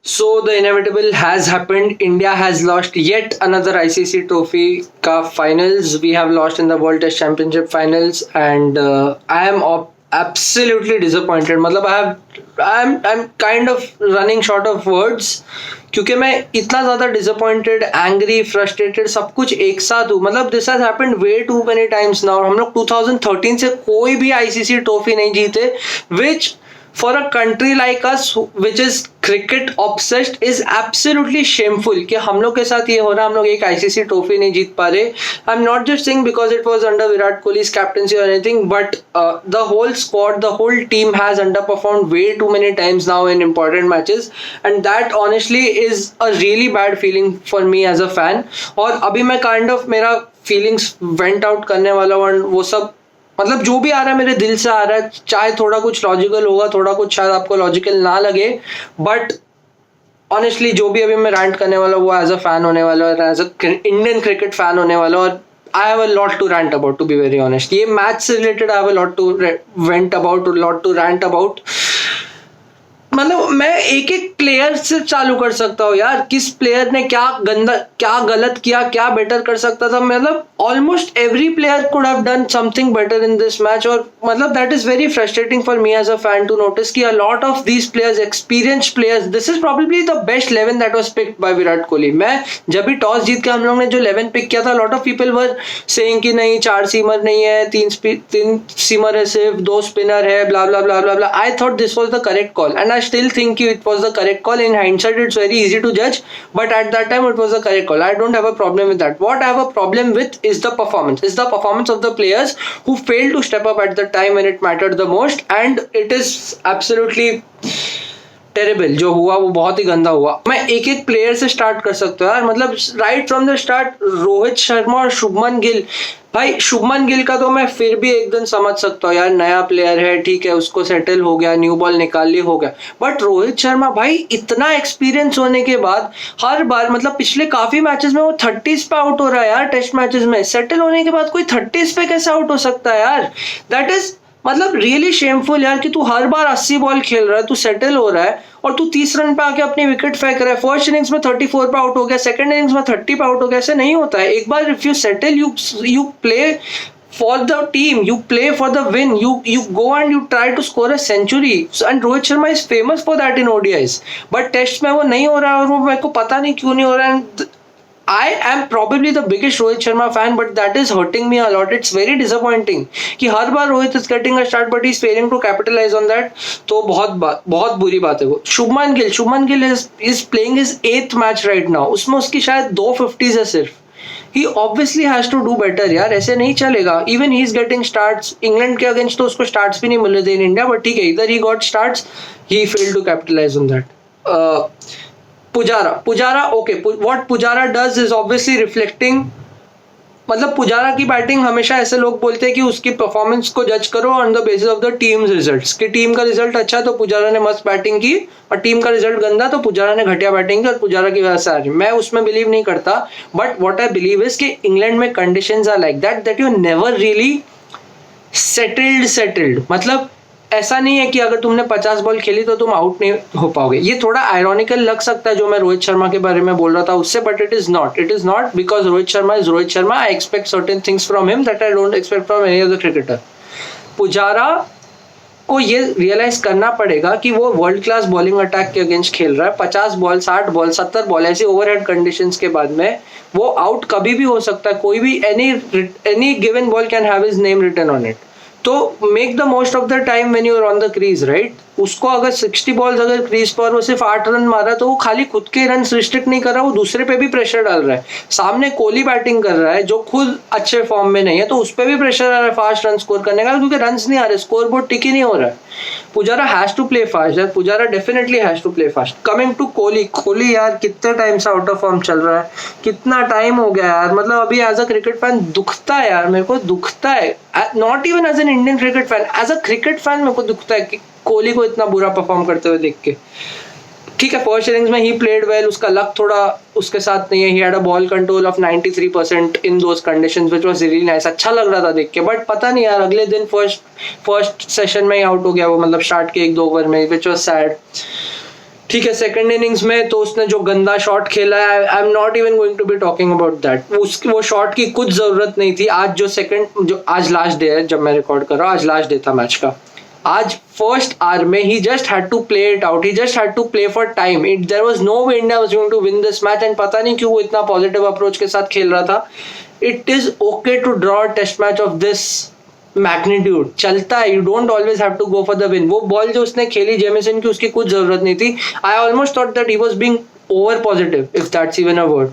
So the inevitable has happened. India has lost yet another ICC Trophy ka finals. We have lost in the World Test Championship finals, and I am absolutely disappointed. मतलब I'm kind of running short of words क्योंकि मैं इतना ज़्यादा disappointed, angry, frustrated सब कुछ एक साथ हूँ. मतलब this has happened way too many times now. हम लोग 2013 से कोई भी ICC Trophy नहीं जीते, which for a country like us which is cricket obsessed is absolutely shameful कि हम लोग के साथ ये हो रहा है. हम लोग एक आईसीसी ट्रॉफी नहीं जीत पा रहे. I'm not just saying because it was under Virat Kohli's captaincy or anything, but the whole squad, the whole team has underperformed way too many times now in important matches, and that honestly is a really bad feeling for me as a fan. और अभी मैं kind of मेरा feelings vent out करने वाला हूँ, वो सब मतलब जो भी आ रहा है मेरे दिल से आ रहा है, चाहे थोड़ा कुछ लॉजिकल होगा, थोड़ा कुछ शायद आपको लॉजिकल ना लगे, बट ऑनेस्टली जो भी अभी मैं रैंट करने वाला हूँ वो एज अ फैन होने वाला है, as a Indian cricket fan होने वाला, और I have a lot to rant about, to be very honest. ये मैच से related I have a lot to vent about, lot to rant about. मतलब मैं एक एक प्लेयर से चालू कर सकता हूँ यार, किस प्लेयर ने क्या गंदा, क्या गलत किया, क्या बेटर कर सकता था. मतलब almost every player could have done something better in this match, और मतलब that is very frustrating for me as a fan to notice कि a lot of these players, experienced players, this is probably the best 11 that was picked by Virat Kohli. मैं जब भी toss जीत के हम लोग ने जो 11 पिक किया था, lot of people were saying कि नहीं 4 सीमर नहीं है, 3 सीमर है, सिर्फ 2 स्पिनर है, blah blah blah blah blah. I thought this was the correct call and I still think it was the correct call. In hindsight it's very easy to judge, but at that time it was the correct call. I don't have a problem with that. What I have a problem with is the performance of the players who failed to step up at the time when it mattered the most, and it is absolutely terrible. जो हुआ वो बहुत ही गंदा हुआ. मैं एक एक player से स्टार्ट कर सकता हूँ यार. मतलब right from the start Rohit Sharma और शुभमन गिल. भाई शुभमन गिल का तो मैं फिर भी एक दिन समझ सकता हूँ यार, नया प्लेयर है, ठीक है, उसको सेटल हो गया, न्यू बॉल निकाल ली, हो गया. बट रोहित शर्मा भाई इतना एक्सपीरियंस होने के बाद हर बार, मतलब पिछले काफी मैचेस में वो 30s पे आउट हो रहा है यार. टेस्ट मैचेस में सेटल होने के बाद कोई 30s पे कैसे आउट हो सकता है यार. दैट इज मतलब रियली शेमफुल यार कि तू हर बार 80 बॉल खेल रहा है, तू सेटल हो रहा है, और तू 30 रन पे आके अपनी विकेट फेंक रहा है. फर्स्ट इनिंग्स में 34 पे आउट हो गया, सेकंड इनिंग्स में 30 पे आउट हो गया. ऐसे नहीं होता है. एक बार if you settle, you play for the team, you play for the win, you go and you try to score a century, and Rohit Sharma is famous for that in ODIs, but test में वो नहीं हो रहा है, और वो मेरे को पता नहीं क्यों नहीं हो रहा है. I am probably the biggest Rohit Sharma fan, but that is hurting me a lot. It's very disappointing कि हर बार Rohit is getting a start but he's failing to capitalize on that. तो बहुत बुरी बात है वो. Shubman Gill is playing his 8th match right now. उसमें उसकी शायद 2 50s है सिर्फ. He obviously has to do better यार, ऐसे नहीं चलेगा. Even he is getting starts. England के अगेंस्ट तो उसको स्टार्ट्स भी नहीं मिल रहे थे इन इंडिया, बट ठीक है, इधर he got starts, he failed to capitalize on that. Pujara, okay, what Pujara does is obviously reflecting. मतलब पुजारा की बैटिंग, हमेशा ऐसे लोग बोलते हैं कि उसकी परफॉर्मेंस को जज करो on the basis of the teams results, कि टीम का रिजल्ट अच्छा तो पुजारा ने मस्त बैटिंग की, और टीम का रिजल्ट गंदा तो पुजारा ने घटिया बैटिंग की और पुजारा की वजह से आ रही. मैं उसमें बिलीव नहीं करता, but what I believe is कि इंग्लैंड में conditions are like that you never really settled. मतलब ऐसा नहीं है कि अगर तुमने 50 बॉल खेली तो तुम आउट नहीं हो पाओगे. ये थोड़ा आयरॉनिकल लग सकता है जो मैं रोहित शर्मा के बारे में बोल रहा था उससे, but it is not because Rohit Sharma is Rohit Sharma. I expect certain things from him that I don't expect from any other cricketer. Pujara को ये रियलाइज करना पड़ेगा कि वो वर्ल्ड क्लास बॉलिंग अटैक के अगेंस्ट खेल रहा है. 50 बॉल, 60 बॉल, 70 बॉल ऐसी ओवरहेड कंडीशंस के बाद में वो आउट कभी भी हो सकता है. कोई भी any given ball can have his name written on it. तो make the most of the time when you are on the crease, right. उसको अगर 60 बॉल्स अगर क्रीज पर वो सिर्फ 8 रन मारा, तो वो खाली खुद के रन रिस्ट्रिक्ट नहीं कर रहा, वो दूसरे पे भी प्रेशर डाल रहा है. सामने कोहली बैटिंग कर रहा है जो खुद अच्छे फॉर्म में नहीं है, तो उस पर भी प्रेशर आ रहा है फास्ट रन स्कोर करने का, क्योंकि रन नहीं आ रहे, स्कोर बोर्ड टिक ही नहीं हो रहा है. Pujara has to play fast यार, Pujara definitely has to play fast. Coming to Kohli यार, कितने टाइम से आउट ऑफ फॉर्म चल रहा है, कितना टाइम हो गया यार. मतलब अभी एज अ क्रिकेट फैन दुखता है यार, मेरे को दुखता है. Not even as an Indian cricket fan, as a cricket fan मेरे को दुखता है कि कोहली को इतना बुरा परफॉर्म करते हुए देख के. ठीक है, फर्स्ट इनिंग्स में ही प्लेड वेल, उसका लक थोड़ा उसके साथ नहीं है. He had a ball control of 93% in those conditions which was really nice. अच्छा लग रहा था देख के, बट पता नहीं यार अगले दिन फर्स्ट सेशन में ही आउट हो गया वो, मतलब स्टार्ट के 1-2 ओवर में, व्हिच वाज सैड. ठीक है, सेकंड इनिंग्स में तो उसने जो गंदा शॉट खेला है, I am not even going to be talking about that. वो शॉट की कुछ जरूरत नहीं थी. जो आज लास्ट डे है जब मैं रिकॉर्ड कर रहा हूँ, आज लास्ट डे था मैच का. आज फर्स्ट आवर में he just had to play it out, he just had to play for time. There was no way India was going to win this match. And पता नहीं क्यों वो इतना positive approach के साथ खेल रहा था. It is okay to draw test match of this magnitude, चलता है. You don't always have to go for the win. वो बॉल जो उसने खेली जेमिसन की, उसकी कुछ जरूरत नहीं थी. I almost thought that he was being over positive, if that's even a word.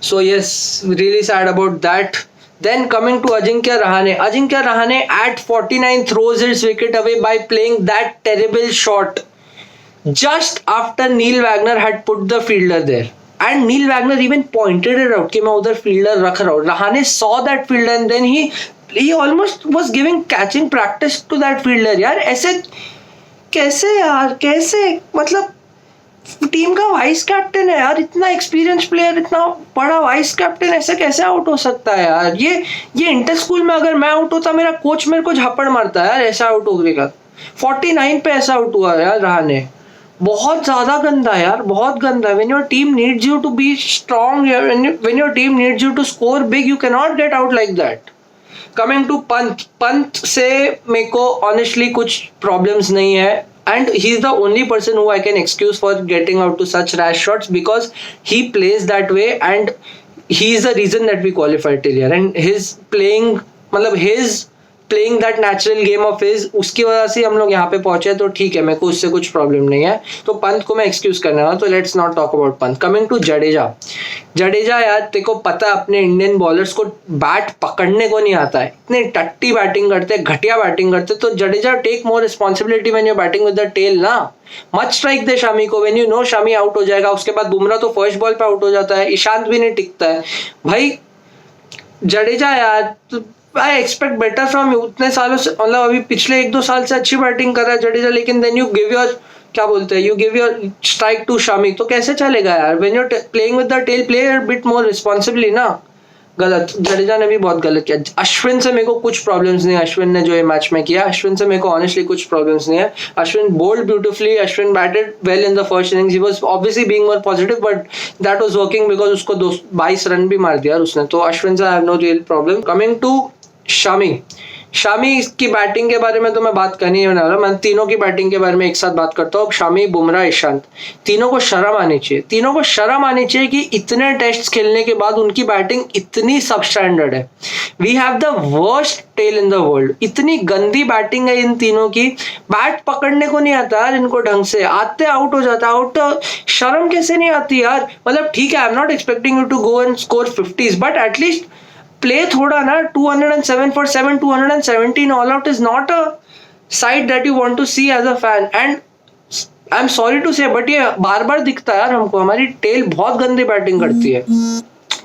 So yes, really sad about that. Then coming to Ajinkya Rahane at 49 throws his wicket away by playing that terrible shot just after Neil Wagner had put the fielder there. And Neil Wagner even pointed it out कि मैं उधर fielder रख रहा हूँ. Rahane saw that fielder and then he almost was giving catching practice to that fielder. यार ऐसे कैसे मतलब टीम का वाइस कैप्टन है यार, इतना एक्सपीरियंस प्लेयर, इतना बड़ा वाइस कैप्टन ऐसे कैसे आउट हो सकता है यार. ये इंटर स्कूल में अगर मैं आउट होता, मेरा कोच मेरे को झापड़ मारता है यार ऐसा आउट हो गया. 49 पे ऐसा आउट हुआ यार रहाने. बहुत ज्यादा गंदा यार, बहुत गंदा. When your team needs you to be strong, when your team needs you to score big, you can not get out like that. Coming to Pant से मेरे को ऑनेस्टली कुछ प्रॉब्लम्स नहीं है. And he is the only person who I can excuse for getting out to such rash shots, because he plays that way and he is the reason that we qualified till here. And his playing that natural game of his, उसकी वजह से हम लोग यहाँ पे पहुंचे. तो ठीक है, मेरे को उससे कुछ प्रॉब्लम नहीं है. तो पंत को मैं एक्सक्यूज करने वाला. तो let's not talk about Pant. Coming to Jadeja यार, तेरे को पता है अपने इंडियन बॉलर्स को बैट पकड़ने को नहीं आता है. इतने टट्टी बैटिंग करते, घटिया बैटिंग करते. तो Jadeja take more responsibility when you are batting with the tail ना. मत स्ट्राइक दे शामी को when you know Shami out हो जाएगा. उसके बाद बुमराह तो फर्स्ट बॉल पे आउट हो जाता है. ईशांत भी नहीं टिकता है भाई. जडेजा यार, I expect better from you. उतने सालों से, मतलब अभी पिछले 1-2 साल से अच्छी बैटिंग कर रहा है जडेजा, लेकिन देन यू गिव योर, क्या बोलते हैं, you give your strike to Shami. तो कैसे चलेगा यार. When you are playing with the tail, play a bit more responsibly ना. गलत, जडेजा ने भी बहुत गलत किया. अश्विन से मेरे को कुछ प्रॉब्लम्स नहीं है. अश्विन ने जो ये मैच में किया, अश्विन से मेरे को ऑनेस्टली कुछ प्रॉब्लम्स नहीं है. Ashwin bowled beautifully, Ashwin batted well in the first innings. He was obviously being more positive, but that was working because उसको 22 रन भी मार दिया उसने. तो अश्विन से I have no real problem. Coming to Shami की बैटिंग के बारे में तो मैं बात करनी है वाला. मैं तीनों की बैटिंग के बारे में एक साथ बात करता हूँ. शामी, बुमराह, ईशांत, तीनों को शर्म आनी चाहिए कि इतने टेस्ट खेलने के बाद उनकी बैटिंग इतनी सब स्टैंडर्ड है. We have the worst tail in the world. इतनी गंदी बैटिंग है इन तीनों की. बैट पकड़ने को नहीं आता यार इनको ढंग से. आते आउट हो जाता. आउट शर्म कैसे नहीं आती यार. मतलब ठीक है, I am not expecting you to go and score 50s, but at least play थोड़ा ना. 207 for 7, 217 all out is not a side that you want to see as a fan. And I am sorry to say, but ये बार बार दिखता है यार हमको. हमारी tell बहुत गंदी बैटिंग करती है.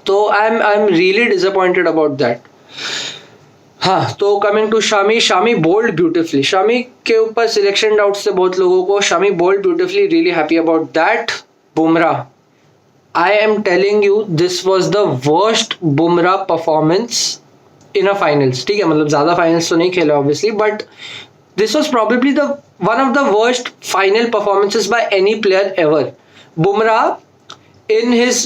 तो I am really disappointed about that. हाँ, तो coming to Shami bowled beautifully. Shami के ऊपर सिलेक्शन डाउट्स थे बहुत लोगों को. Shami bowled beautifully, really happy about that. Bumrah, I am telling you, this was the worst Bumrah performance in a finals. ठीक है, मतलब ज़्यादा finals तो नहीं खेला obviously, but this was probably the one of the worst final performances by any player ever. Bumrah in his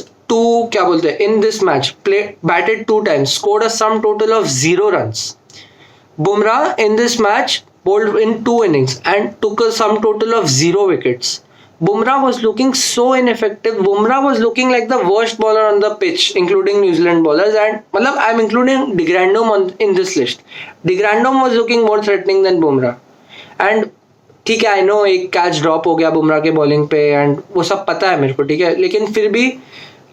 in this match batted 2 times, scored a sum total of 0 runs. Bumrah in this match bowled in 2 innings and took a sum total of 0 wickets. Bumrah was looking so ineffective. Bumrah was looking like the worst bowler on the pitch, including New Zealand bowlers. And I'm including De Grandom in this list. De Grandom was looking more threatening than Bumrah. And ठीक है, I know एक catch drop हो गया बुमराह के bowling पे, and वो सब पता है मेरे को, ठीक है. लेकिन फिर भी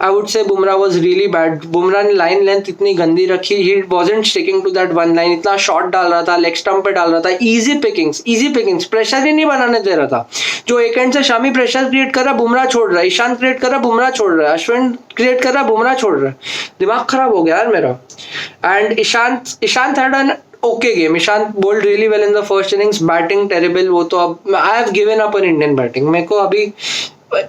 I would say Bumrah was really bad. Bumrah ने लाइन लेंथ इतनी गंदी रखी. He wasn't sticking to that one line. इतना शॉट डाल रहा था, लेग स्टंप पे डाल रहा था. इजी पिकिंग्स, प्रेशर ही नहीं बनाने दे रहा था. जो एक एंड से शामी प्रेशर क्रिएट कर रहा, बुमराह छोड़ रहा है. ईशांत क्रिएट कर रहा, बुमराह छोड़ रहा है. अश्विन क्रिएट कर रहा, बुमराह छोड़ रहा है. दिमाग खराब हो गया यार मेरा. And Ishant had an okay game. Ishant bowled really well in the first innings. Batting terrible. वो तो अब I have given up on Indian batting. मेरे को अभी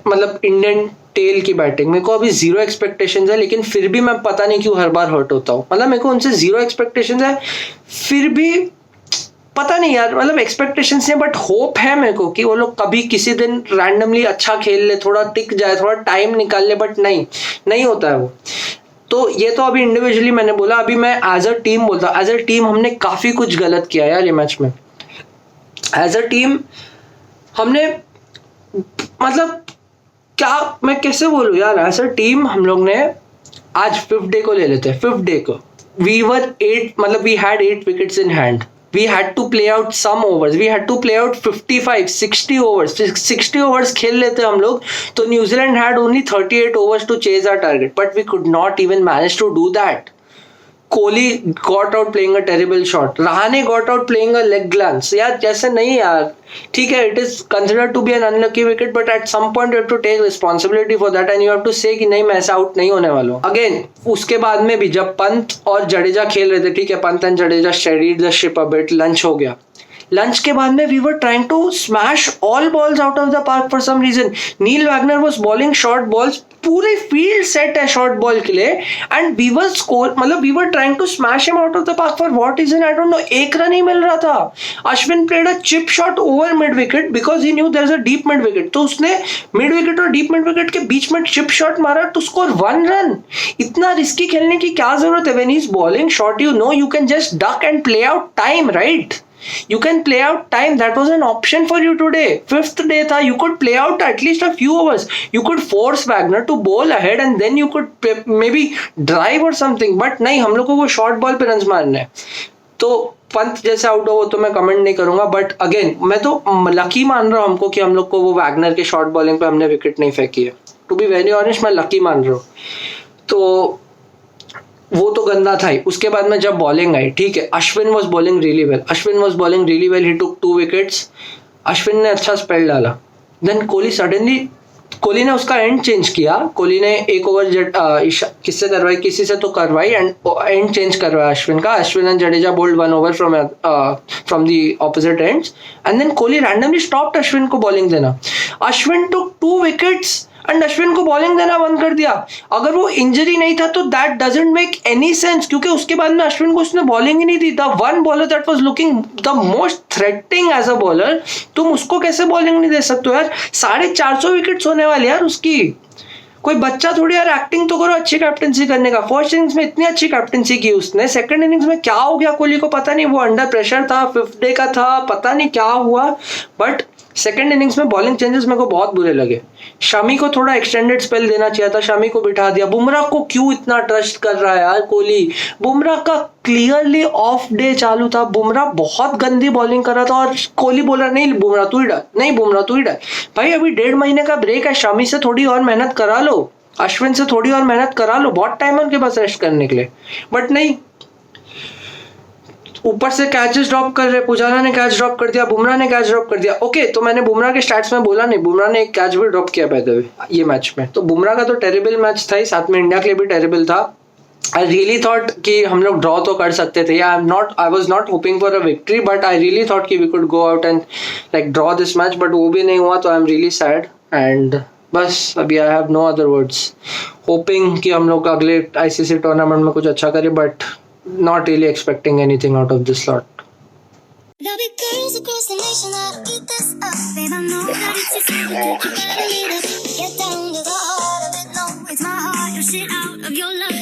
मतलब इंडियन टेल की बैटिंग मेरे को अभी 0 एक्सपेक्टेशंस है. लेकिन फिर भी मैं पता नहीं क्यों हर बार हर्ट होता हूँ. मतलब मेरे को उनसे 0 एक्सपेक्टेशंस है, फिर भी पता नहीं यार, मतलब एक्सपेक्टेशंस नहीं, बट होप है मेरे को कि वो लोग कभी किसी दिन रैंडमली अच्छा खेल ले, थोड़ा टिक जाए, थोड़ा टाइम निकाल ले, बट नहीं होता है वो। तो ये तो अभी इंडिविजुअली मैंने बोला, अभी मैं एज अ टीम बोलता, एज अ टीम हमने काफी कुछ गलत किया यार ये मैच में। एज अ टीम हमने, मतलब क्या मैं कैसे बोलूं यार, एज अ टीम हम लोग ने आज फिफ्थ डे को ले लेते हैं, फिफ्थ डे को वी वर 8, मतलब we had 8 wickets in hand, we had to play out some overs, we had to play out 55 60 overs, 60 overs खेल लेते हम लोग तो New Zealand had only 38 overs to chase our target, but we could not even manage to do that. Kohli got out playing a terrible shot, Rahane got out playing a leg glance, यार जैसे नहीं यार, ठीक है, it is considered to be an unlucky wicket, but at some point you have to take responsibility for that and you have to say कि नहीं मैं ऐसा आउट नहीं होने वाला हूँ। अगेन उसके बाद में भी जब पंत और जडेजा खेल रहे थे, ठीक है, Pant and Jadeja steadied the ship a bit, lunch हो गया, लंच के बाद में we were trying to smash all balls out of the park for some reason, Neil Wagner was bowling short balls, पूरे फील्ड सेट है शॉर्ट बॉल के लिए and we were score, मतलब we were trying to smash him out of the park for what reason I don't know, एक run ही मिल रहा था। Ashwin played a chip shot over mid wicket because he knew there is a deep mid wicket, तो उसने mid wicket और deep mid wicket के बीच में चिप शॉट मारा टू स्कोर 1 रन। इतना रिस्की खेलने की क्या जरूरत है? When he is bowling short you know you can just duck and play out time, right? You can play out time. That was an option for you today. Fifth day tha, you could play out at least a few overs. You could force Wagner to bowl ahead and then you could maybe drive or something. But नहीं, हम लोग को वो short ball पे runs मारने हैं। तो पंत जैसे आउट हो तो मैं कमेंट नहीं करूंगा, बट अगेन मैं तो लकी मान रहा हूँ हमको कि हम लोग को वो वैगनर के शॉर्ट बॉलिंग पे हमने विकेट नहीं फेंकी है। टू बी वेरी ऑनेस्ट मैं लकी मान रहा हूँ। तो वो तो गंदा था ही। उसके बाद में जब बॉलिंग आई, ठीक है, Ashwin was bowling really well, he took 2 wickets, Ashwin ने अच्छा स्पेल डाला। देन कोहली ने उसका एंड चेंज किया, कोहली ने एक ओवर किससे करवाई, किसी से तो करवाई एंड एंड चेंज करवाया अश्विन का। Ashwin and Jadeja bowled 1 over from the opposite ends and then Kohli randomly stopped Ashwin को बॉलिंग देना। Ashwin took 2 wickets and Ashwin को बॉलिंग देना बंद कर दिया। अगर वो इंजरी नहीं था तो that doesn't make any sense, क्योंकि उसके बाद में अश्विन को उसने बॉलिंग ही नहीं दी। The one bowler that was looking the most threatening as a bowler, तुम उसको कैसे बॉलिंग नहीं दे सकते हो यार? 450 विकेट्स होने वाले यार उसकी। कोई बच्चा थोड़ी यार, एक्टिंग तो करो अच्छी कैप्टनसी करने का। फर्स्ट इनिंग्स में इतनी अच्छी कैप्टनसी की उसने, सेकंड इनिंग्स में क्या हो गया कोहली को पता नहीं, वो अंडर प्रेशर था, 5th डे का था, पता नहीं क्या हुआ, बट सेकंड इनिंग्स में बॉलिंग चेंजेस मेरे को बहुत बुरे लगे। शमी को थोड़ा एक्सटेंडेड स्पेल देना चाहिए था, शमी को बिठा दिया। बुमराह को क्यों इतना ट्रस्ट कर रहा है यार कोहली? बुमराह का क्लियरली ऑफ डे चालू था, बुमराह बहुत गंदी बॉलिंग कर रहा था और कोहली बोल रहा नहीं बुमराह तू ही डाल, नहीं बुमराह तू ही डाल। भाई अभी 1.5 महीने का ब्रेक है, शमी से थोड़ी और मेहनत करा लो, अश्विन से थोड़ी और मेहनत करा लो, बहुत टाइम है उनके पास रेस्ट करने के लिए, बट नहीं। ऊपर से कैचेस ड्रॉप कर रहे, पुजारा ने कैच ड्रॉप कर दिया, बुमराह ने कैच ड्रॉप कर दिया। ओके, तो मैंने बुमराह के स्टैट्स में बोला नहीं, बुमराह ने एक कैच भी ड्रॉप किया पहले ये मैच में। तो बुमराह का तो टेरिबल मैच था ही, साथ में इंडिया के लिए भी टेरिबल था। आई रियली थॉट कि हम लोग ड्रॉ तो कर सकते थे। I was not hoping for a victory, but I really thought कि we could go out and like draw this match, but वो भी नहीं हुआ। तो I am really sad and बस अभी I have no other words. Hoping कि हम लोग अगले ICC टूर्नामेंट में कुछ अच्छा करें, but not really expecting anything out of this lot. There'll be girls across the nation that'll eat this up. Babe, I know that it's your secret, you gotta lead up. Get down to the heart of it, no, it's my heart, your shit out of your life.